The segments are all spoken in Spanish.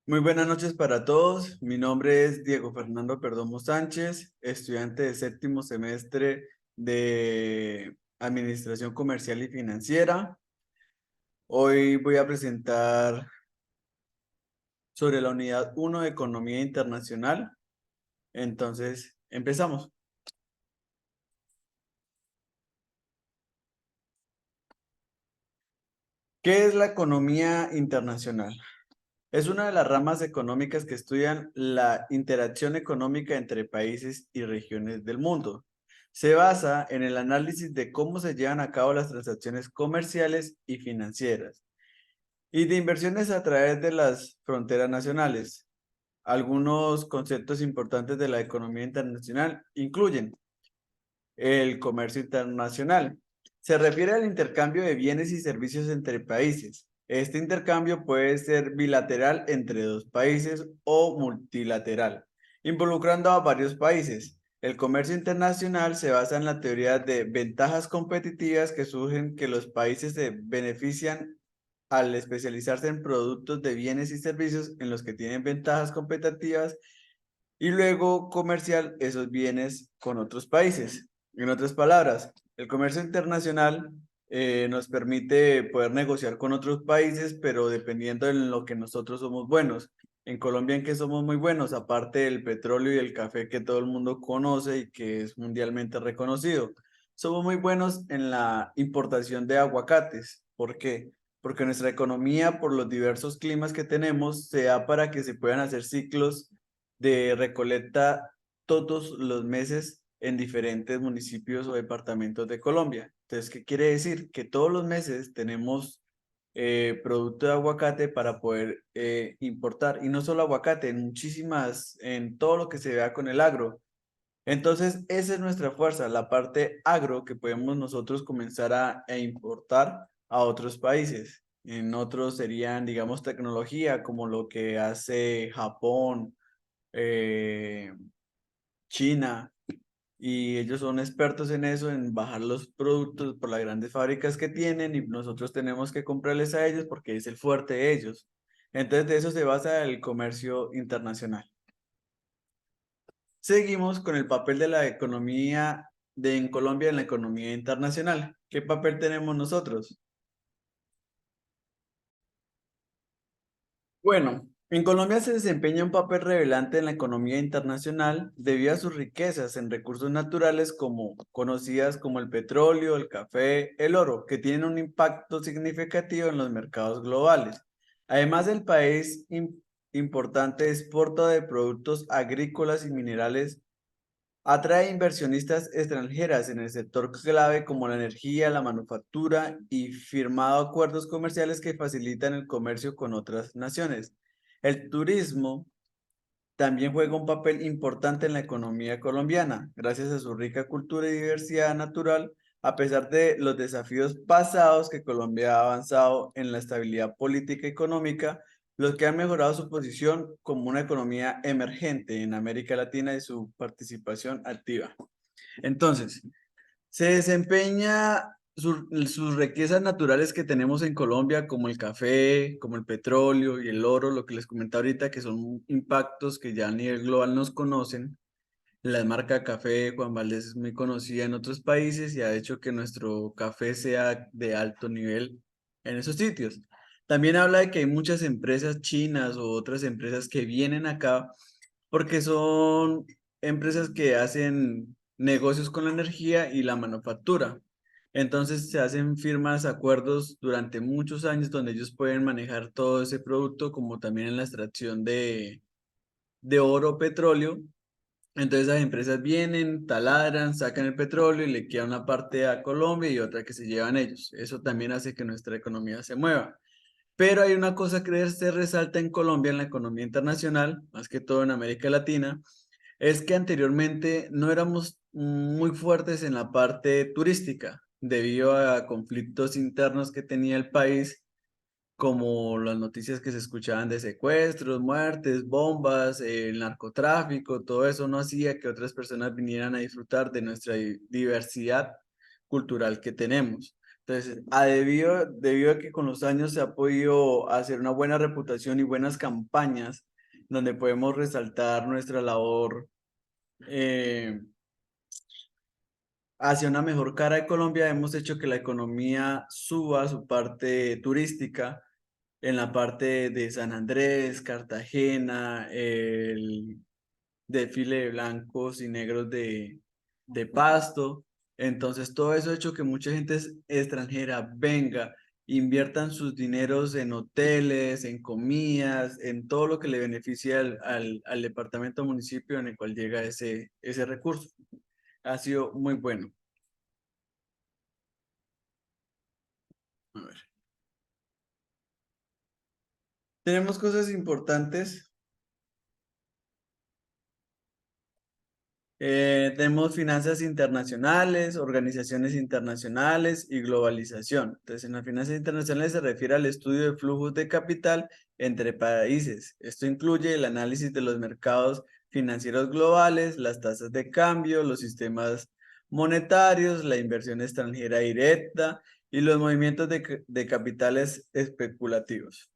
Muy buenas noches para todos. Mi nombre es Diego Fernando Perdomo Sánchez, estudiante de séptimo semestre de Administración Comercial y Financiera. Hoy voy a presentar sobre la unidad 1 de Economía Internacional. Entonces, empezamos. ¿Qué es la economía internacional? Es una de las ramas económicas que estudian la interacción económica entre países y regiones del mundo. Se basa en el análisis de cómo se llevan a cabo las transacciones comerciales y financieras y de inversiones a través de las fronteras nacionales. Algunos conceptos importantes de la economía internacional incluyen el comercio internacional. Se refiere al intercambio de bienes y servicios entre países. Este intercambio puede ser bilateral entre dos países o multilateral, involucrando a varios países. El comercio internacional se basa en la teoría de ventajas competitivas que surgen que los países se benefician al especializarse en productos de bienes y servicios en los que tienen ventajas competitivas y luego comercial esos bienes con otros países. En otras palabras, el comercio internacional nos permite poder negociar con otros países, pero dependiendo de lo que nosotros somos buenos. En Colombia, ¿en qué somos muy buenos? Aparte del petróleo y el café que todo el mundo conoce y que es mundialmente reconocido. Somos muy buenos en la importación de aguacates. ¿Por qué? Porque nuestra economía, por los diversos climas que tenemos, se da para que se puedan hacer ciclos de recolecta todos los meses en diferentes municipios o departamentos de Colombia. Entonces, ¿qué quiere decir? Que todos los meses tenemos producto de aguacate para poder importar. Y no solo aguacate, en muchísimas, en todo lo que se vea con el agro. Entonces, esa es nuestra fuerza, la parte agro que podemos nosotros comenzar a importar a otros países. En otros serían, digamos, tecnología, como lo que hace Japón, eh, China, y ellos son expertos en eso, en bajar los productos por las grandes fábricas que tienen y nosotros tenemos que comprarles a ellos porque es el fuerte de ellos. Entonces de eso se basa el comercio internacional. Seguimos con el papel de la economía en Colombia en la economía internacional. ¿Qué papel tenemos nosotros? Bueno, en Colombia se desempeña un papel relevante en la economía internacional debido a sus riquezas en recursos naturales como conocidas como el petróleo, el café, el oro, que tienen un impacto significativo en los mercados globales. Además, el país importante exporta de productos agrícolas y minerales, atrae inversionistas extranjeras en el sector clave como la energía, la manufactura y firmado acuerdos comerciales que facilitan el comercio con otras naciones. El turismo también juega un papel importante en la economía colombiana, gracias a su rica cultura y diversidad natural, a pesar de los desafíos pasados que Colombia ha avanzado en la estabilidad política y económica, los que han mejorado su posición como una economía emergente en América Latina y su participación activa. Entonces, se desempeña sus riquezas naturales que tenemos en Colombia, como el café, como el petróleo y el oro, lo que les comenté ahorita, que son impactos que ya a nivel global nos conocen. La marca café Juan Valdez es muy conocida en otros países y ha hecho que nuestro café sea de alto nivel en esos sitios. También habla de que hay muchas empresas chinas o otras empresas que vienen acá porque son empresas que hacen negocios con la energía y la manufactura. Entonces se hacen firmas, acuerdos durante muchos años donde ellos pueden manejar todo ese producto, como también en la extracción de oro o petróleo. Entonces las empresas vienen, taladran, sacan el petróleo y le queda una parte a Colombia y otra que se llevan ellos. Eso también hace que nuestra economía se mueva. Pero hay una cosa que se resalta en Colombia, en la economía internacional, más que todo en América Latina, es que anteriormente no éramos muy fuertes en la parte turística, debido a conflictos internos que tenía el país, como las noticias que se escuchaban de secuestros, muertes, bombas, el narcotráfico, todo eso no hacía que otras personas vinieran a disfrutar de nuestra diversidad cultural que tenemos. Entonces, debido a que con los años se ha podido hacer una buena reputación y buenas campañas donde podemos resaltar nuestra labor eh, hacia una mejor cara de Colombia, hemos hecho que la economía suba su parte turística en la parte de San Andrés, Cartagena, el desfile de blancos y negros de Pasto. Entonces, todo eso ha hecho que mucha gente extranjera venga, inviertan sus dineros en hoteles, en comidas, en todo lo que le beneficia al departamento o municipio en el cual llega ese recurso. Ha sido muy bueno. A ver. Tenemos cosas importantes. Tenemos finanzas internacionales, organizaciones internacionales y globalización. Entonces, en las finanzas internacionales se refiere al estudio de flujos de capital entre países. Esto incluye el análisis de los mercados financieros globales, las tasas de cambio, los sistemas monetarios, la inversión extranjera directa y los movimientos de capitales especulativos.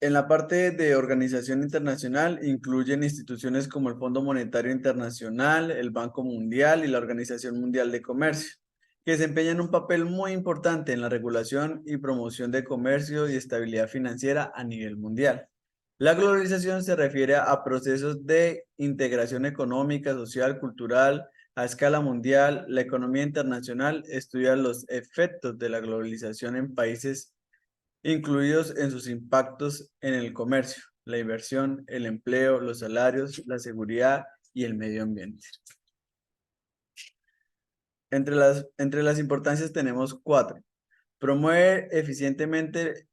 En la parte de organización internacional incluyen instituciones como el Fondo Monetario Internacional, el Banco Mundial y la Organización Mundial de Comercio, que desempeñan un papel muy importante en la regulación y promoción de comercio y estabilidad financiera a nivel mundial. La globalización se refiere a procesos de integración económica, social, cultural, a escala mundial. La economía internacional estudia los efectos de la globalización en países incluidos en sus impactos en el comercio, la inversión, el empleo, los salarios, la seguridad y el medio ambiente. Entre las importancias tenemos cuatro. Promueve eficientemente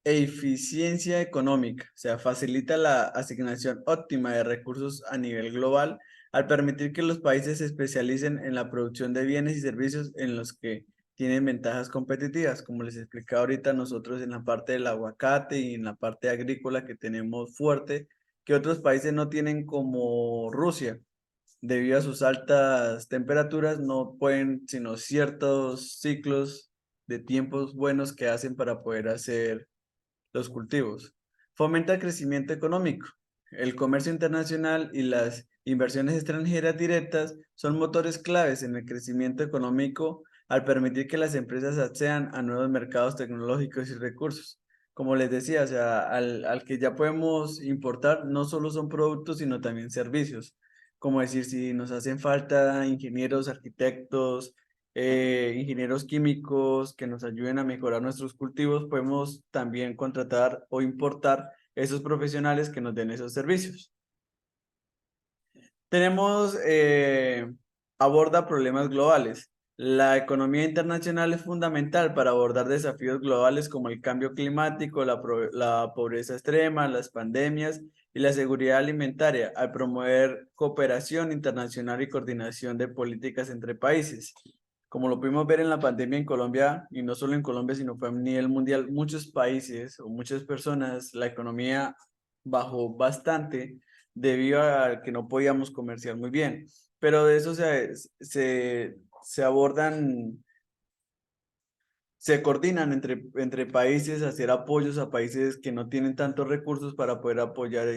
eficiencia económica, o sea, facilita la asignación óptima de recursos a nivel global al permitir que los países se especialicen en la producción de bienes y servicios en los que tienen ventajas competitivas, como les explicaba ahorita nosotros en la parte del aguacate y en la parte agrícola que tenemos fuerte, que otros países no tienen como Rusia. Debido a sus altas temperaturas, no pueden sino ciertos ciclos de tiempos buenos que hacen para poder hacer los cultivos. Fomenta el crecimiento económico. El comercio internacional y las inversiones extranjeras directas son motores claves en el crecimiento económico al permitir que las empresas accedan a nuevos mercados tecnológicos y recursos. Como les decía, o sea, al que ya podemos importar, no solo son productos, sino también servicios. Como decir, si nos hacen falta ingenieros, arquitectos, ingenieros químicos que nos ayuden a mejorar nuestros cultivos, podemos también contratar o importar esos profesionales que nos den esos servicios. Tenemos, aborda problemas globales. La economía internacional es fundamental para abordar desafíos globales como el cambio climático, la pobreza extrema, las pandemias y la seguridad alimentaria, al promover cooperación internacional y coordinación de políticas entre países. Como lo pudimos ver en la pandemia en Colombia, y no solo en Colombia, sino fue a nivel mundial, muchos países o muchas personas, la economía bajó bastante debido a que no podíamos comerciar muy bien. Pero de eso se abordan, se coordinan entre países, hacer apoyos a países que no tienen tantos recursos para poder apoyar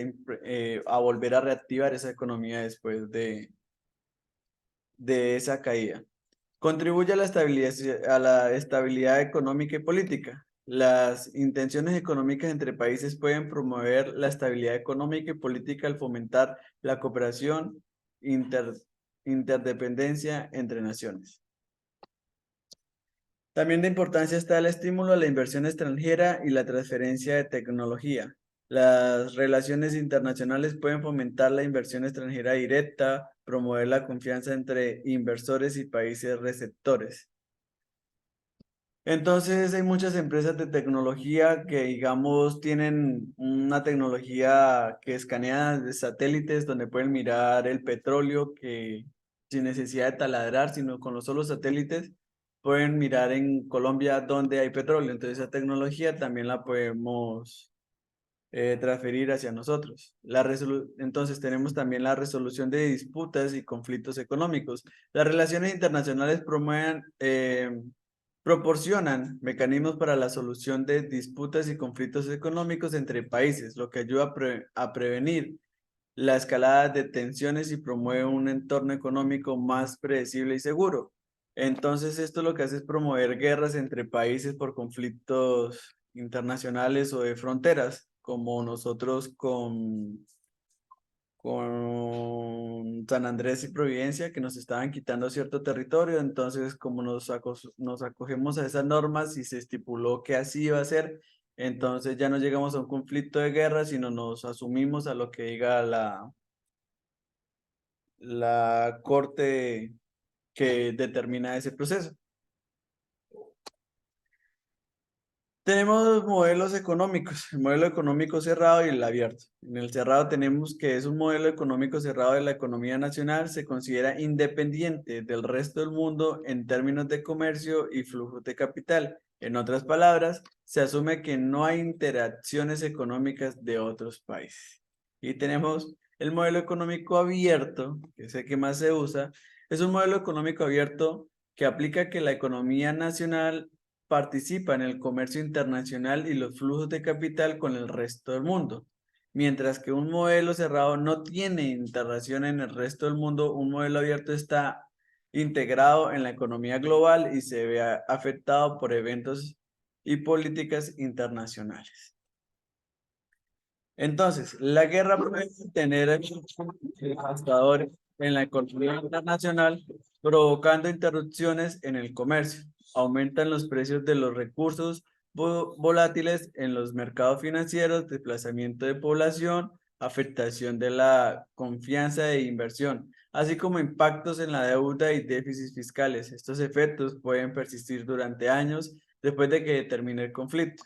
a volver a reactivar esa economía después de esa caída. Contribuye a la estabilidad económica y política. Las intenciones económicas entre países pueden promover la estabilidad económica y política al fomentar la cooperación, interdependencia entre naciones. También de importancia está el estímulo a la inversión extranjera y la transferencia de tecnología. Las relaciones internacionales pueden fomentar la inversión extranjera directa, promover la confianza entre inversores y países receptores. Entonces hay muchas empresas de tecnología que, digamos, tienen una tecnología que escanea de satélites donde pueden mirar el petróleo que sin necesidad de taladrar, sino con los solos satélites, pueden mirar en Colombia dónde hay petróleo. Entonces esa tecnología también la podemos transferir hacia nosotros. Entonces tenemos también la resolución de disputas y conflictos económicos. Las relaciones internacionales proporcionan mecanismos para la solución de disputas y conflictos económicos entre países, lo que ayuda a prevenir la escalada de tensiones y promueve un entorno económico más predecible y seguro. Entonces, esto lo que hace es promover guerras entre países por conflictos internacionales o de fronteras, como nosotros con San Andrés y Providencia, que nos estaban quitando cierto territorio. Entonces, como nos acogemos a esas normas y se estipuló que así iba a ser, entonces ya no llegamos a un conflicto de guerra, sino nos asumimos a lo que diga la corte que determina ese proceso. Tenemos modelos económicos, el modelo económico cerrado y el abierto. En el cerrado tenemos que es un modelo económico cerrado de la economía nacional, se considera independiente del resto del mundo en términos de comercio y flujo de capital. En otras palabras, se asume que no hay interacciones económicas de otros países. Y tenemos el modelo económico abierto, que es el que más se usa, es un modelo económico abierto que aplica que la economía nacional participa en el comercio internacional y los flujos de capital con el resto del mundo. Mientras que un modelo cerrado no tiene interacción en el resto del mundo, un modelo abierto está integrado en la economía global y se ve afectado por eventos y políticas internacionales. Entonces, la guerra puede tener efectos devastadores en la economía internacional, provocando interrupciones en el comercio. Aumentan los precios de los recursos volátiles en los mercados financieros, desplazamiento de población, afectación de la confianza de inversión, así como impactos en la deuda y déficits fiscales. Estos efectos pueden persistir durante años después de que termine el conflicto.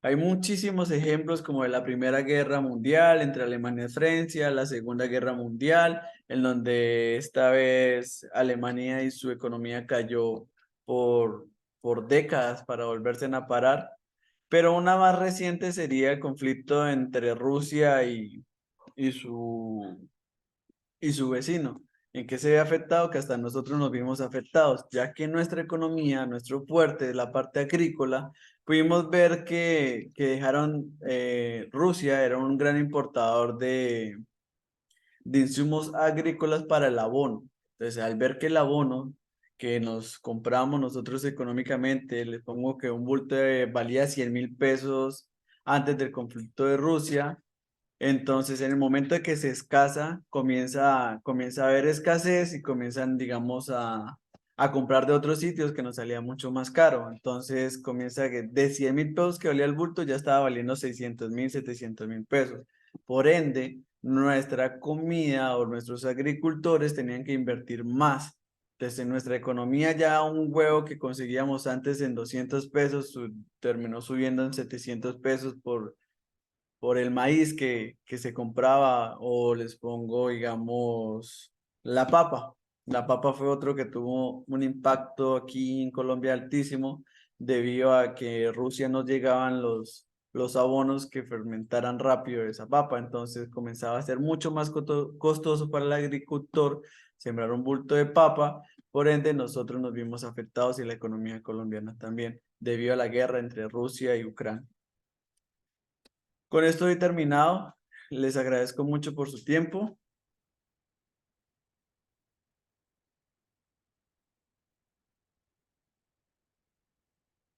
Hay muchísimos ejemplos como de la Primera Guerra Mundial entre Alemania y Francia, la Segunda Guerra Mundial, en donde esta vez Alemania y su economía cayó por, por décadas para volverse a parar. Pero una más reciente sería el conflicto entre Rusia y y su vecino. ¿En qué se ve afectado? Que hasta nosotros nos vimos afectados, ya que nuestra economía, nuestro fuerte, la parte agrícola, pudimos ver que dejaron, Rusia era un gran importador de insumos agrícolas para el abono. Entonces, al ver que el abono que nos compramos nosotros económicamente, les pongo que un bulto valía 100.000 pesos antes del conflicto de Rusia, entonces, en el momento de que se escasa, comienza a haber escasez y comienzan, digamos, a comprar de otros sitios que nos salía mucho más caro. Entonces, comienza que de 100.000 pesos que valía el bulto, ya estaba valiendo 600.000, 700.000 pesos. Por ende, nuestra comida o nuestros agricultores tenían que invertir más. Entonces, en nuestra economía ya un huevo que conseguíamos antes en 200 pesos terminó subiendo en 700 pesos por el maíz que se compraba, o les pongo, digamos, la papa. La papa fue otro que tuvo un impacto aquí en Colombia altísimo debido a que Rusia no llegaban los abonos que fermentaran rápido esa papa. Entonces comenzaba a ser mucho más costoso para el agricultor sembrar un bulto de papa. Por ende, nosotros nos vimos afectados y la economía colombiana también, debido a la guerra entre Rusia y Ucrania. Con esto he terminado. Les agradezco mucho por su tiempo.